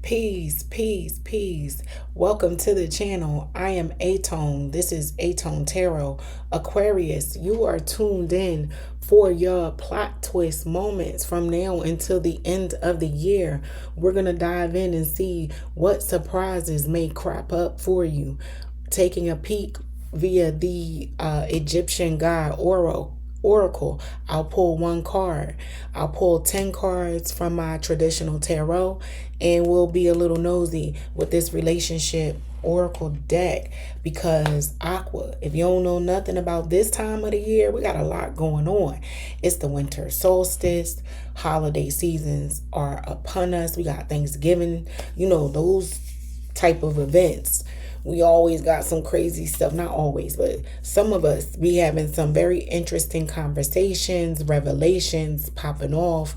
Peace, peace, peace. Welcome to the channel. I am Atone. This is aToneTarot. Aquarius, you are tuned in for your plot twist moments from now until the end of the year. We're going to dive in and see what surprises may crop up for you. Taking a peek via the Egyptian god Oracle, I'll pull one card. I'll pull 10 cards from my traditional tarot, and we'll be a little nosy with this relationship Oracle deck because Aqua, if you don't know nothing about this time of the year, we got a lot going on. It's the winter solstice, holiday seasons are upon us. We got Thanksgiving, those type of events. We always got some crazy stuff. Not always, but some of us be having some very interesting conversations, revelations popping off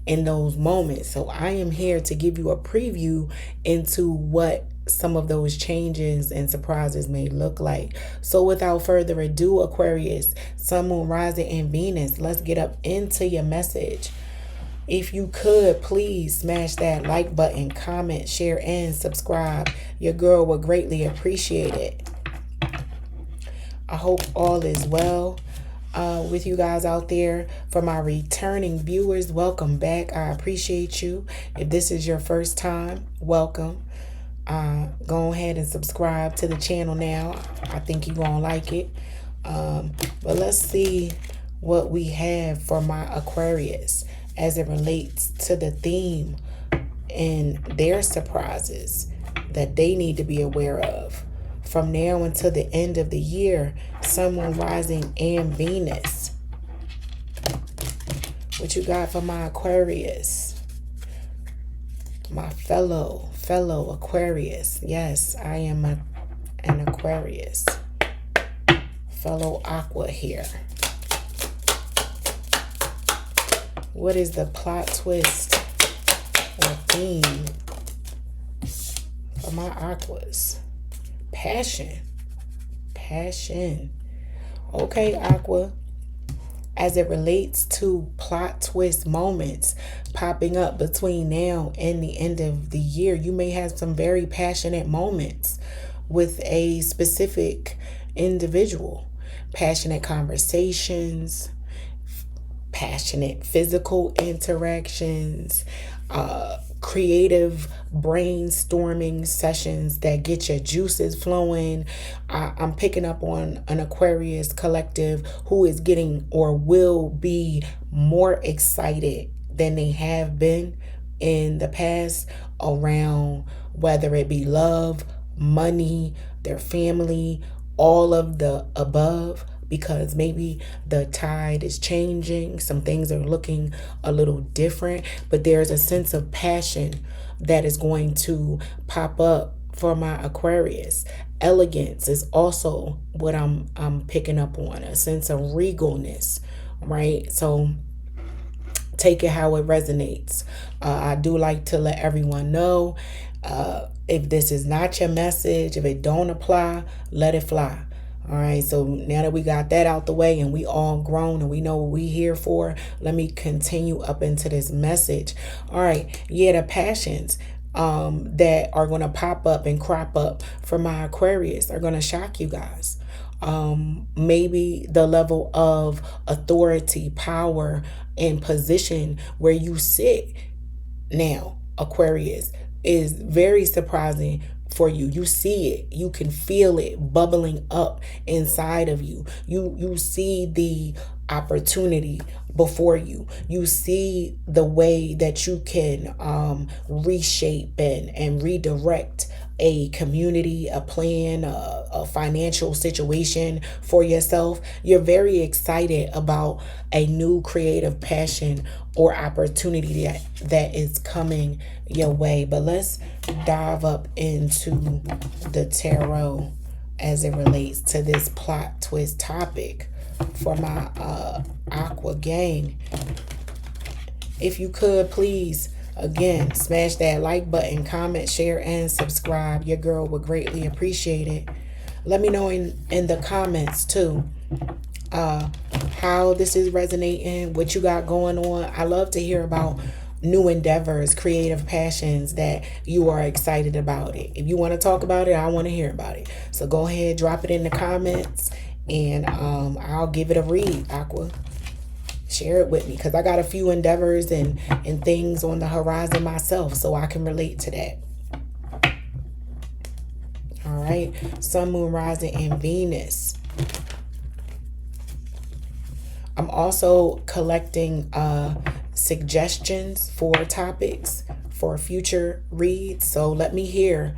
in those moments. So I am here to give you a preview into what some of those changes and surprises may look like. So without further ado, Aquarius, Sun, Moon, Rising, and Venus, let's get up into your message. If you could, please smash that like button, comment, share, and subscribe. Your girl would greatly appreciate it. I hope all is well with you guys out there. For my returning viewers, welcome back. I appreciate you. If this is your first time, welcome. Go ahead and subscribe to the channel now. I think you're going to like it. But let's see what we have for my Aquarius as it relates to the theme and their surprises that they need to be aware of from now until the end of the year. Sun, Moon, Rising, and Venus. What you got for my Aquarius? My fellow Aquarius. Yes, I am an Aquarius. Fellow Aqua here. What is the plot twist or theme for my Aquas? Passion. Okay, Aqua. As it relates to plot twist moments popping up between now and the end of the year, you may have some very passionate moments with a specific individual. Passionate conversations, passionate physical interactions, creative brainstorming sessions that get your juices flowing. I'm picking up on an Aquarius collective who is getting or will be more excited than they have been in the past around whether it be love, money, their family, all of the above. Because maybe the tide is changing. Some things are looking a little different. But there's a sense of passion that is going to pop up for my Aquarius. Elegance is also what I'm picking up on. A sense of regalness, right? So take it how it resonates. I do like to let everyone know if this is not your message, if it don't apply, let it fly. All right, so now that we got that out the way and we all grown and we know what we here for, let me continue up into this message. All right, yeah, the passions that are going to pop up and crop up for my Aquarius are going to shock you guys. Maybe the level of authority, power, and position where you sit now, Aquarius, is very surprising for you. You see it, you can feel it bubbling up inside of you. You see the opportunity before you. You see the way that you can reshape and redirect a community, a plan, a financial situation for yourself. You're very excited about a new creative passion or opportunity that is coming your way. But let's dive up into the tarot as it relates to this plot twist topic for my Aqua gang. If you could, please, again, smash that like button, comment, share, and subscribe. Your girl would greatly appreciate it. Let me know in the comments too how this is resonating, what you got going on. I love to hear about new endeavors, creative passions that you are excited about it. If you want to talk about it, I want to hear about it. So go ahead, drop it in the comments, and I'll give it a read, Aqua. Share it with me, because I got a few endeavors and things on the horizon myself, so I can relate to that. All right, Sun, Moon, Rising, and Venus. I'm also collecting suggestions for topics for future reads. So let me hear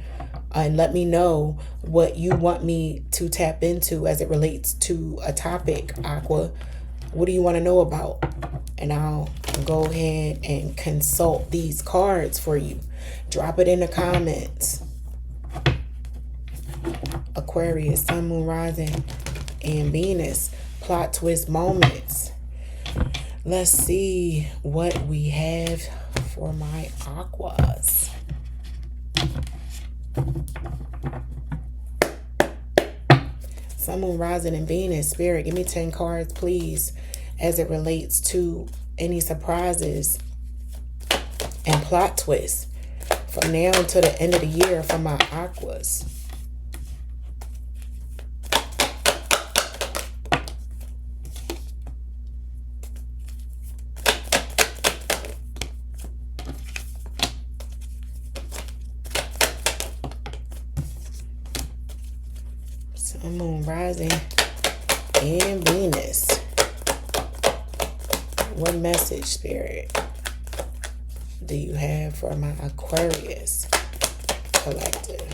and let me know what you want me to tap into as it relates to a topic, Aqua. What do you want to know about? And I'll go ahead and consult these cards for you. Drop it in the comments. Aquarius, Sun, Moon, Rising, and Venus. Plot twist moments. Let's see what we have for my Aquas. Sun, Moon, Rising, and Venus. Spirit, give me 10 cards, please, as it relates to any surprises and plot twists from now until the end of the year for my Aquas. Sun, Moon, Rising, and Venus. What message, Spirit, do you have for my Aquarius collective?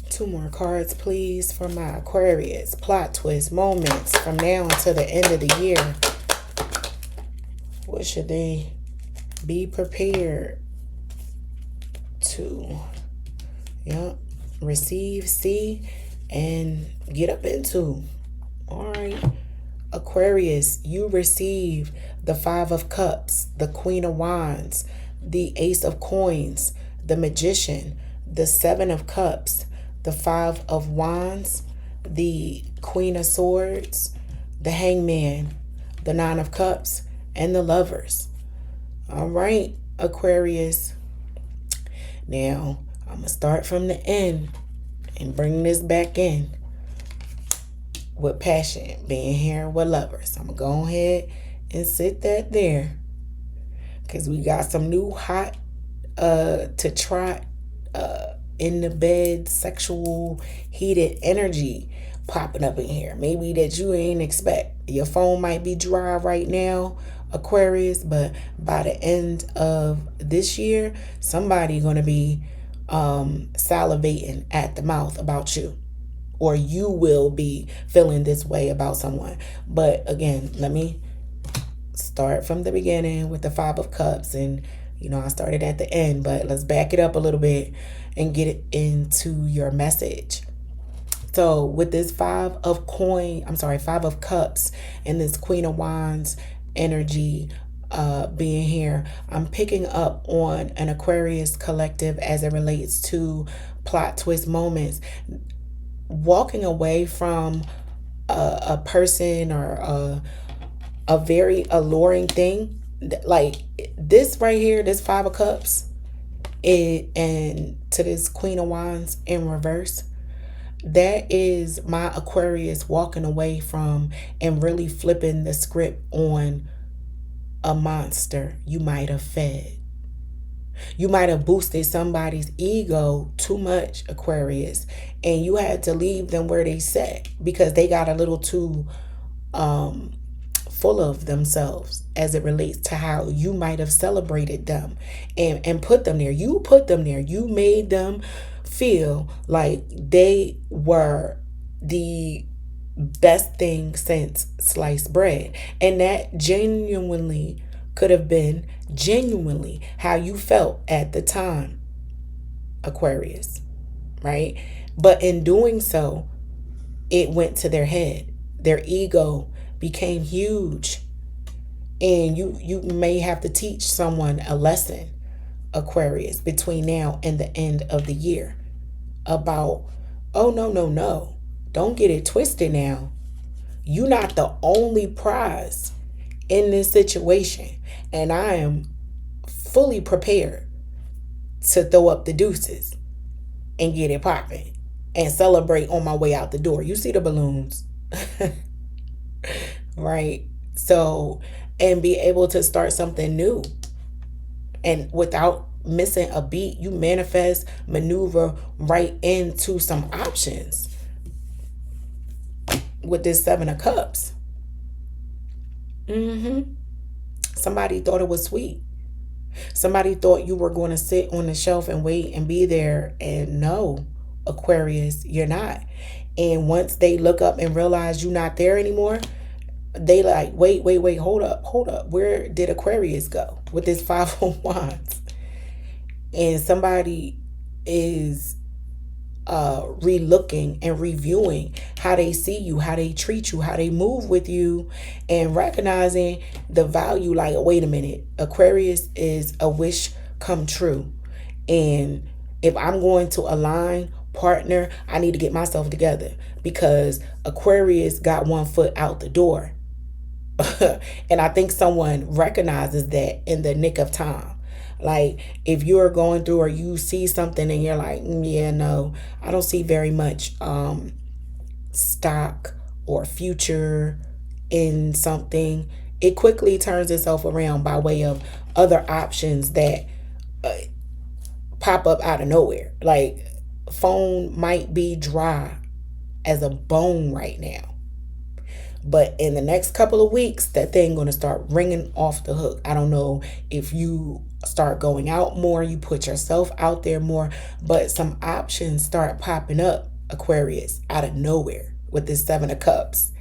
Two more cards, please, for my Aquarius. Plot twist moments from now until the end of the year. What should they be prepared to receive, see, and get up into? All right. Aquarius, you receive the Five of Cups, the Queen of Wands, the Ace of Coins, the Magician, the Seven of Cups, the Five of Wands, the Queen of Swords, the Hangman, the Nine of Cups, and the Lovers. All right, Aquarius. Now, I'm going to start from the end and bring this back in with passion, being here with Lovers. I'm going to go ahead and sit that there, because we got some new hot to trot in the bed, sexual, heated energy popping up in here. Maybe that you ain't expect. Your phone might be dry right now, Aquarius, but by the end of this year, somebody gonna be salivating at the mouth about you, or you will be feeling this way about someone. But again, let me start from the beginning with the Five of Cups, and I started at the end, but let's back it up a little bit and get it into your message. So with this Five of Cups and this Queen of Wands energy being here, I'm picking up on an Aquarius collective as it relates to plot twist moments. Walking away from a person or a very alluring thing, like this right here, this Five of Cups, and to this Queen of Wands in reverse, that is my Aquarius walking away from and really flipping the script on a monster you might have fed. You might have boosted somebody's ego too much, Aquarius, and you had to leave them where they sat because they got a little too full of themselves as it relates to how you might have celebrated them and put them there. You put them there. You made them feel like they were the best thing since sliced bread. And that genuinely could have been genuinely how you felt at the time, Aquarius, right? But in doing so, it went to their head. Their ego became huge. And you may have to teach someone a lesson, Aquarius, between now and the end of the year about, oh, no, no, no. Don't get it twisted now. You're not the only prize in this situation. And I am fully prepared to throw up the deuces and get it popping and celebrate on my way out the door. You see the balloons, right? So, and be able to start something new. And without missing a beat, you manifest, maneuver right into some options with this Seven of Cups. Somebody thought it was sweet. Somebody thought you were going to sit on the shelf and wait and be there. And no, Aquarius, you're not. And once they look up and realize you're not there anymore, they like, wait, hold up. Where did Aquarius go with this Five of Wands? And somebody is relooking and reviewing how they see you, how they treat you, how they move with you, and recognizing the value. Like, wait a minute, Aquarius is a wish come true. And if I'm going to align, partner, I need to get myself together, because Aquarius got one foot out the door. And I think someone recognizes that in the nick of time. Like, if you're going through or you see something and you're like, yeah, no, I don't see very much stock or future in something, it quickly turns itself around by way of other options that pop up out of nowhere. Like, phone might be dry as a bone right now, but in the next couple of weeks, that thing going to start ringing off the hook. I don't know if you start going out more, you put yourself out there more, but some options start popping up, Aquarius, out of nowhere with this Seven of Cups.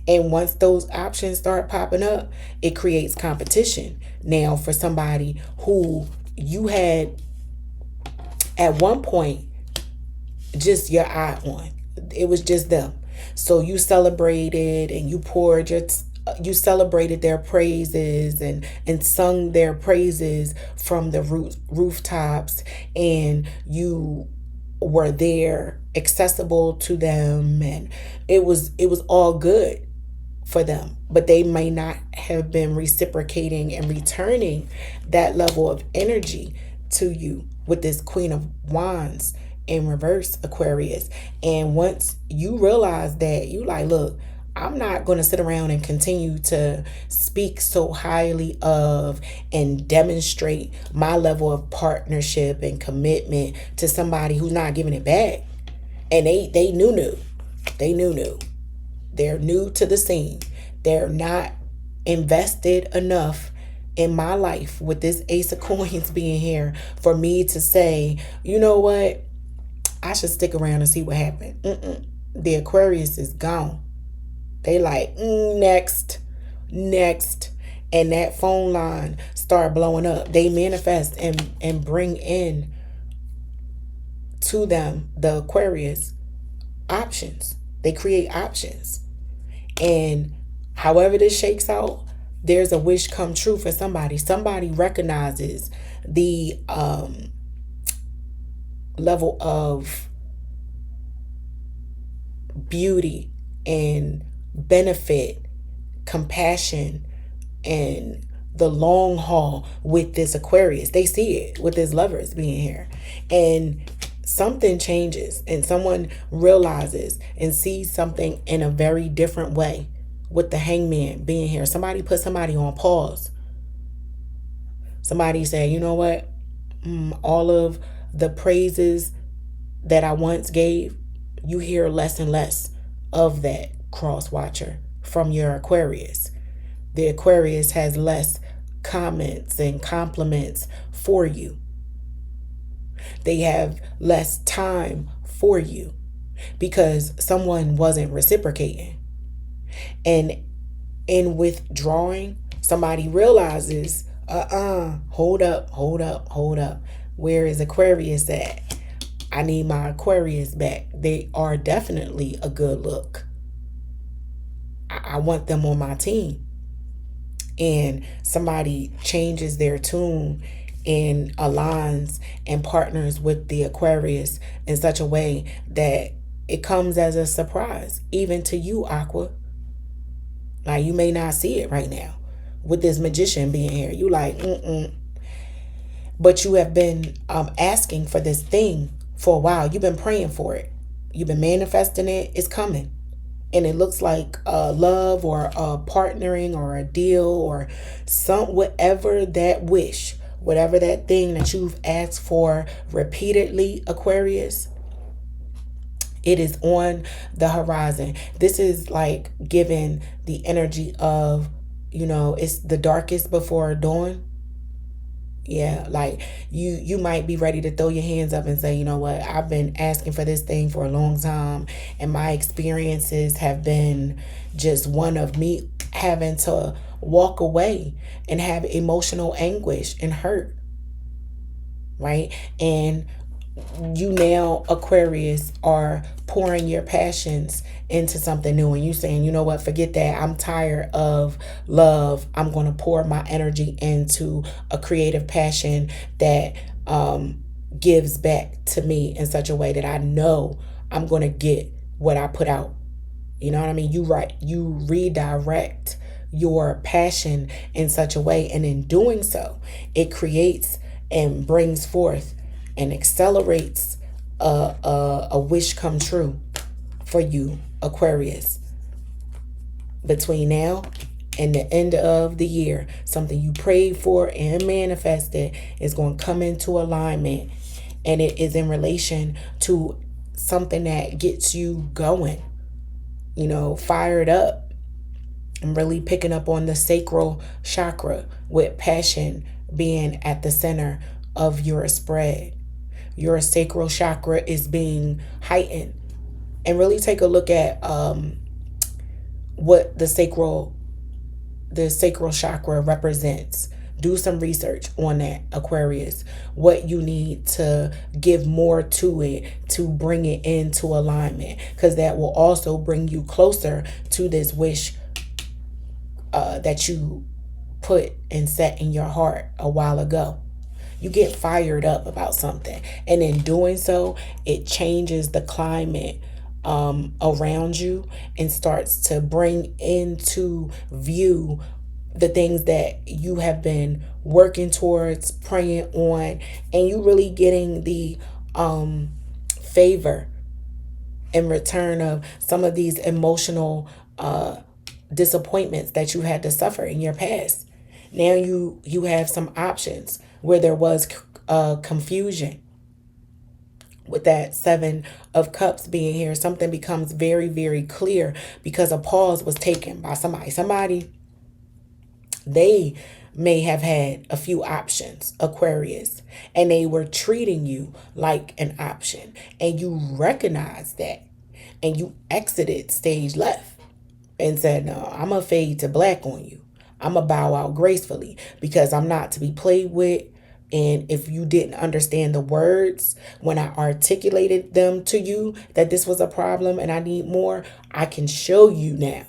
And once those options start popping up, it creates competition. Now, for somebody who you had at one point just your eye on, it was just them. So you celebrated and you celebrated their praises and sung their praises from the rooftops, and you were there, accessible to them, and it was all good for them. But they may not have been reciprocating and returning that level of energy to you with this Queen of Wands in reverse, Aquarius. And once you realize that, you like, look, I'm not going to sit around and continue to speak so highly of and demonstrate my level of partnership and commitment to somebody who's not giving it back. And they knew. They're new to the scene. They're not invested enough in my life with this Ace of Coins being here for me to say, you know what, I should stick around and see what happened. The Aquarius is gone. They like, next. And that phone line start blowing up. They manifest and bring in to them, the Aquarius, options. They create options. And however this shakes out, there's a wish come true for somebody. Somebody recognizes the level of beauty and benefit, compassion, and the long haul with this Aquarius. They see it with this Lovers being here. And something changes and someone realizes and sees something in a very different way with the Hangman being here. Somebody put somebody on pause. Somebody say, you know what? All of the praises that I once gave, you hear less and less of that, cross watcher, from your Aquarius. The Aquarius has less comments and compliments for you. They have less time for you because someone wasn't reciprocating. And in withdrawing Somebody realizes, hold up, hold up, hold up. Where is Aquarius at? I need my Aquarius back. They are definitely a good look. I want them on my team. And somebody changes their tune and aligns and partners with the Aquarius in such a way that it comes as a surprise, even to you, Aqua. Like, you may not see it right now with this magician being here. You like, but you have been asking for this thing for a while. You've been praying for it. You've been manifesting it. It's coming. And it looks like love or partnering or a deal or whatever that wish, whatever that thing that you've asked for repeatedly, Aquarius, it is on the horizon. This is like giving the energy of, it's the darkest before dawn. Yeah, like you might be ready to throw your hands up and say, you know what, I've been asking for this thing for a long time, and my experiences have been just one of me having to walk away and have emotional anguish and hurt, right? And you now, Aquarius, are pouring your passions into something new, and you saying, you know what, forget that, I'm tired of love, I'm going to pour my energy into a creative passion that gives back to me in such a way that I know I'm going to get what I put out. You know what I mean? You redirect your passion in such a way, and in doing so, it creates and brings forth and accelerates a wish come true for you, Aquarius. Between now and the end of the year, something you prayed for and manifested is going to come into alignment, and it is in relation to something that gets you going, fired up. I'm really picking up on the sacral chakra, with passion being at the center of your spread. Your sacral chakra is being heightened. And really take a look at what the sacral chakra represents. Do some research on that, Aquarius. What you need to give more to it to bring it into alignment, because that will also bring you closer to this wish that you put and set in your heart a while ago. You get fired up about something, and in doing so, it changes the climate around you and starts to bring into view the things that you have been working towards, praying on, and you really getting the favor in return of some of these emotional disappointments that you had to suffer in your past. Now you have some options where there was confusion. With that 7 of Cups being here, something becomes very, very clear because a pause was taken by somebody. Somebody, they may have had a few options, Aquarius, and they were treating you like an option, and you recognized that, and you exited stage left and said, no, I'm going to fade to black on you. I'm going to bow out gracefully because I'm not to be played with. And if you didn't understand the words when I articulated them to you, that this was a problem and I need more, I can show you now.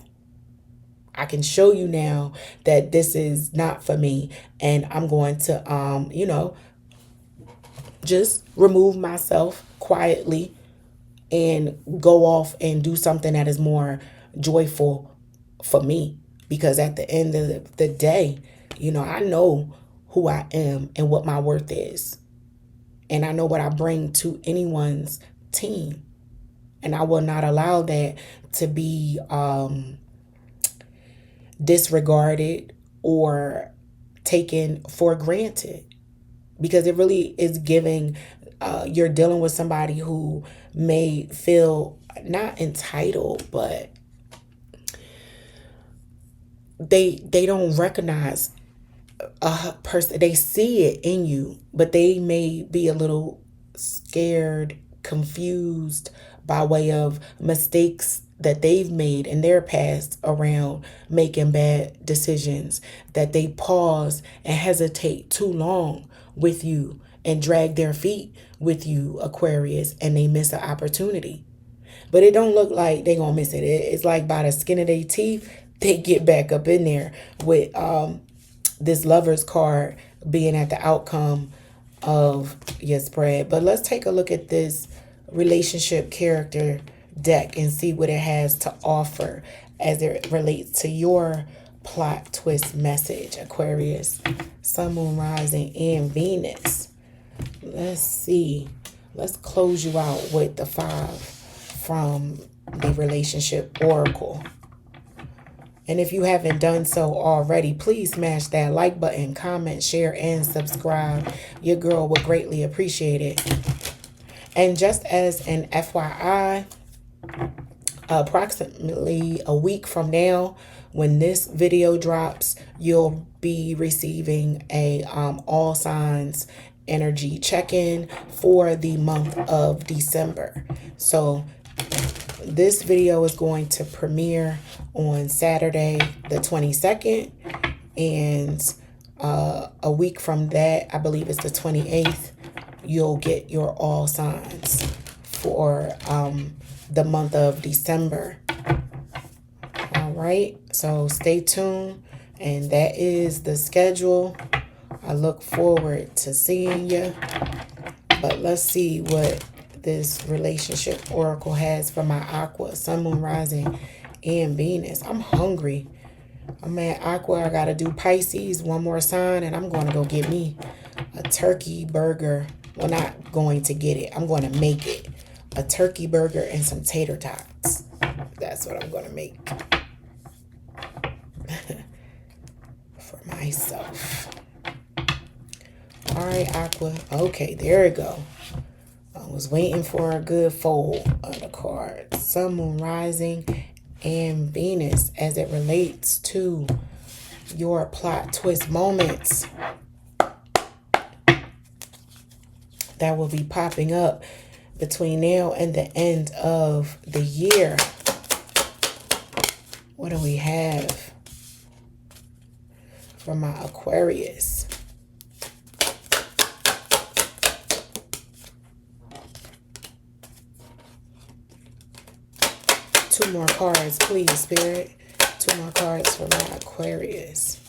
I can show you now that this is not for me. And I'm going to, just remove myself quietly and go off and do something that is more joyful for me. Because at the end of the day, I know who I am and what my worth is. And I know what I bring to anyone's team. And I will not allow that to be disregarded or taken for granted. Because it really is giving, you're dealing with somebody who may feel not entitled, but they don't recognize a person. They see it in you, but they may be a little scared, confused by way of mistakes that they've made in their past around making bad decisions, that they pause and hesitate too long with you and drag their feet with you, Aquarius, and they miss an opportunity. But it don't look like they gonna miss it. It's like by the skin of their teeth, they get back up in there with this Lover's card being at the outcome of your spread. But let's take a look at this relationship character deck and see what it has to offer as it relates to your plot twist message, Aquarius, Sun, Moon, Rising, and Venus. Let's see. Let's close you out with the 5 from the relationship oracle. And if you haven't done so already, please smash that like button, comment, share, and subscribe. Your girl would greatly appreciate it. And just as an FYI, approximately a week from now, when this video drops, you'll be receiving a all signs energy check-in for the month of December. So this video is going to premiere on Saturday the 22nd, and a week from that, I believe it's the 28th, you'll get your all signs for the month of December. All right, so stay tuned, and that is the schedule. I look forward to seeing you. But let's see what this relationship oracle has for my Aqua, Sun, Moon, Rising, and Venus. I'm hungry. I'm at Aqua. I got to do Pisces, one more sign, and I'm going to go get me a turkey burger. Well, not going to get it. I'm going to make it. A turkey burger and some tater tots. That's what I'm going to make for myself. All right, Aqua. Okay, there we go. I was waiting for a good fold of the card. Sun, Moon, Rising, and Venus as it relates to your plot twist moments that will be popping up between now and the end of the year. What do we have for my Aquarius? Two more cards, please, Spirit. Two more cards for my Aquarius.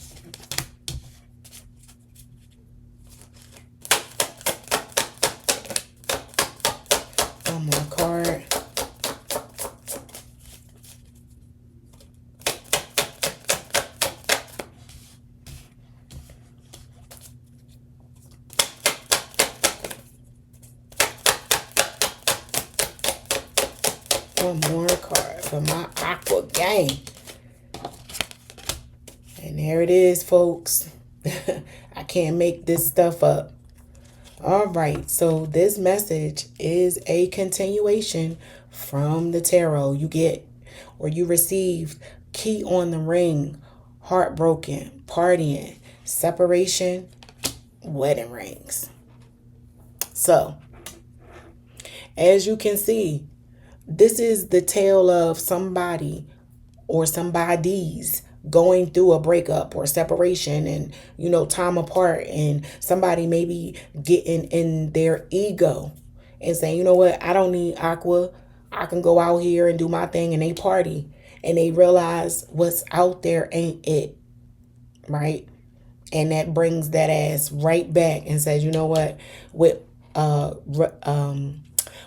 One more card. One more card for my Aqua gang. And there it is, folks. I can't make this stuff up. All right, so this message is a continuation from the tarot. You get, or you received, key on the ring, heartbroken, partying, separation, wedding rings. So, as you can see, this is the tale of somebody or somebody's going through a breakup or separation and, you know, time apart, and somebody maybe getting in their ego and saying, you know what, I don't need Aqua. I can go out here and do my thing, and they party, and they realize what's out there ain't it, right? And that brings that ass right back and says, you know what, with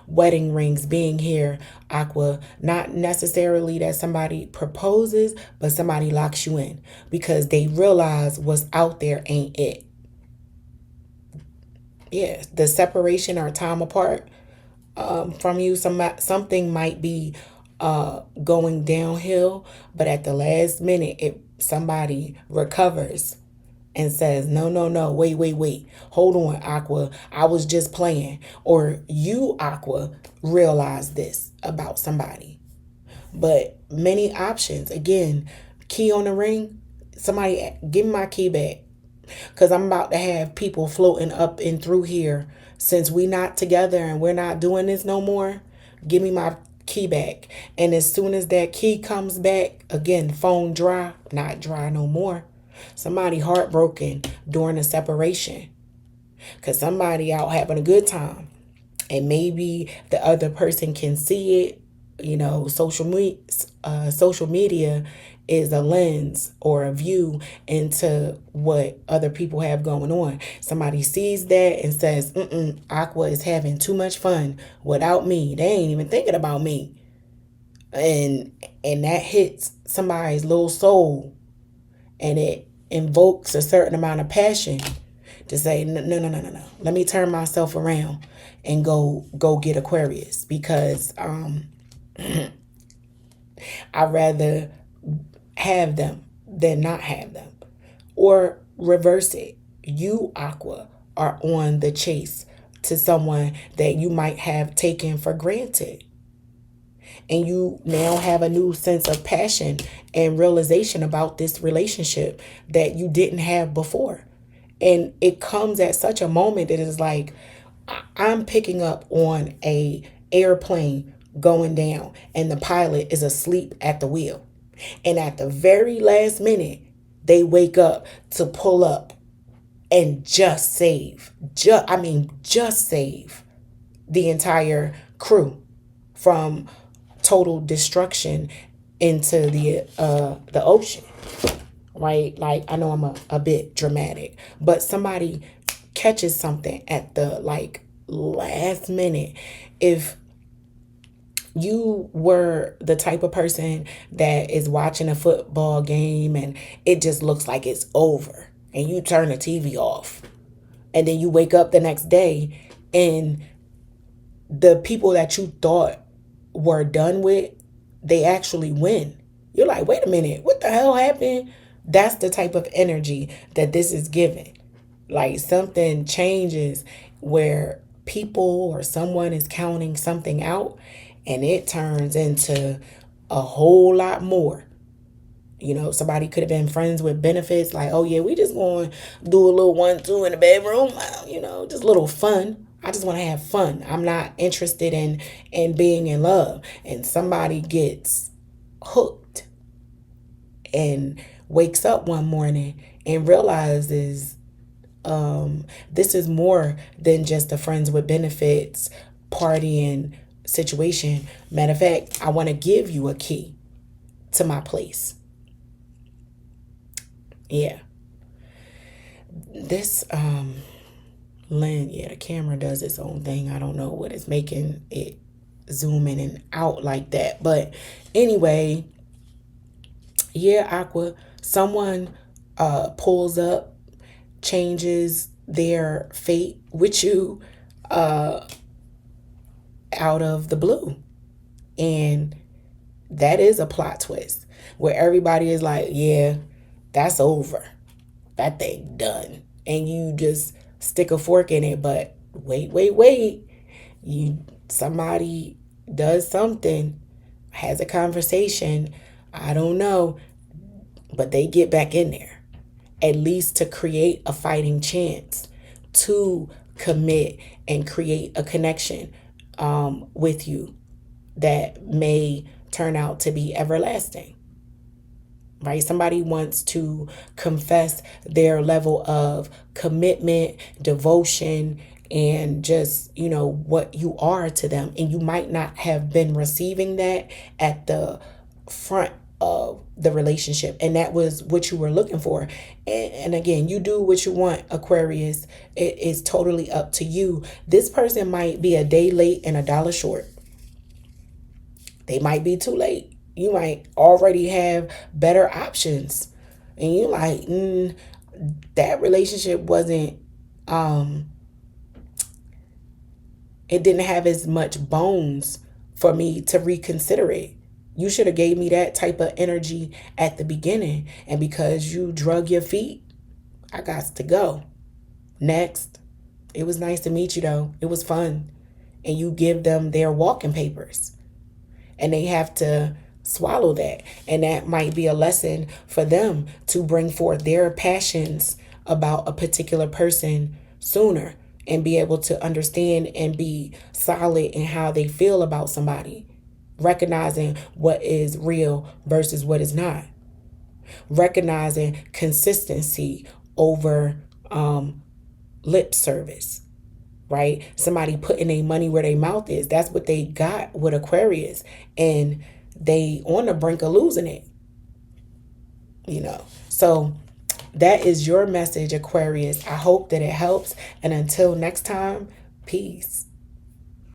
wedding rings being here, Aqua, not necessarily that somebody proposes, but somebody locks you in because they realize what's out there ain't it. Yeah, the separation or time apart from you, something might be going downhill, but at the last minute, somebody recovers and says, no, wait, hold on, Aqua, I was just playing. Or you, Aqua, realize this about somebody. But many options. Again, key on the ring. Somebody, give me my key back. Because I'm about to have people floating up and through here. Since we not together and we're not doing this no more, give me my key back. And as soon as that key comes back, again, phone dry, not dry no more. Somebody heartbroken during a separation because somebody out having a good time. And maybe the other person can see it. Social media is a lens or a view into what other people have going on. Somebody sees that and says, Aqua is having too much fun without me. They ain't even thinking about me. And that hits somebody's little soul, and it invokes a certain amount of passion to say, no. Let me turn myself around and go get Aquarius, because I'd rather have them than not have them. Or reverse it. You, Aqua, are on the chase to someone that you might have taken for granted. And you now have a new sense of passion and realization about this relationship that you didn't have before. And it comes at such a moment that it's like, I'm picking up on a airplane going down and the pilot is asleep at the wheel. And at the very last minute, they wake up to pull up and just save the entire crew from total destruction into the ocean. Right? Like, I know I'm a bit dramatic, but somebody catches something at the last minute. If you were the type of person that is watching a football game and it just looks like it's over, and you turn the TV off, and then you wake up the next day and the people that you thought were done with, they actually win. You're like, wait a minute, what the hell happened? That's the type of energy that this is giving. Like, something changes where people or someone is counting something out, and it turns into a whole lot more. Somebody could have been friends with benefits, like, oh yeah, we just going to do a little 1-2 in the bedroom, just a little fun. I just want to have fun. I'm not interested in being in love. And somebody gets hooked and wakes up one morning and realizes this is more than just a friends with benefits partying situation. Matter of fact, I want to give you a key to my place. Yeah. This lens, the camera does its own thing. I don't know what is making it zoom in and out like that. But anyway, yeah, Aqua, someone pulls up, changes their fate with you out of the blue. And that is a plot twist where everybody is like, yeah, that's over. That thing done. And you just stick a fork in it. But wait. Somebody does something, has a conversation, I don't know, but they get back in there, at least to create a fighting chance to commit and create a connection with you that may turn out to be everlasting. Right? Somebody wants to confess their level of commitment, devotion, and just, what you are to them. And you might not have been receiving that at the front of the relationship, and that was what you were looking for. And again, you do what you want, Aquarius. It is totally up to you. This person might be a day late and a dollar short. They might be too late. You might already have better options, and you're like, that relationship wasn't it didn't have as much bones for me to reconsider it. You should have gave me that type of energy at the beginning. And because you drug your feet, I got to go. Next. It was nice to meet you, though. It was fun. And you give them their walking papers. And they have to swallow that. And that might be a lesson for them to bring forth their passions about a particular person sooner and be able to understand and be solid in how they feel about somebody. recognizing what is real versus what is not, recognizing consistency over lip service, right? Somebody putting their money where their mouth is. That's what they got with Aquarius, and they on the brink of losing it, So that is your message, Aquarius. I hope that it helps, and until next time, peace.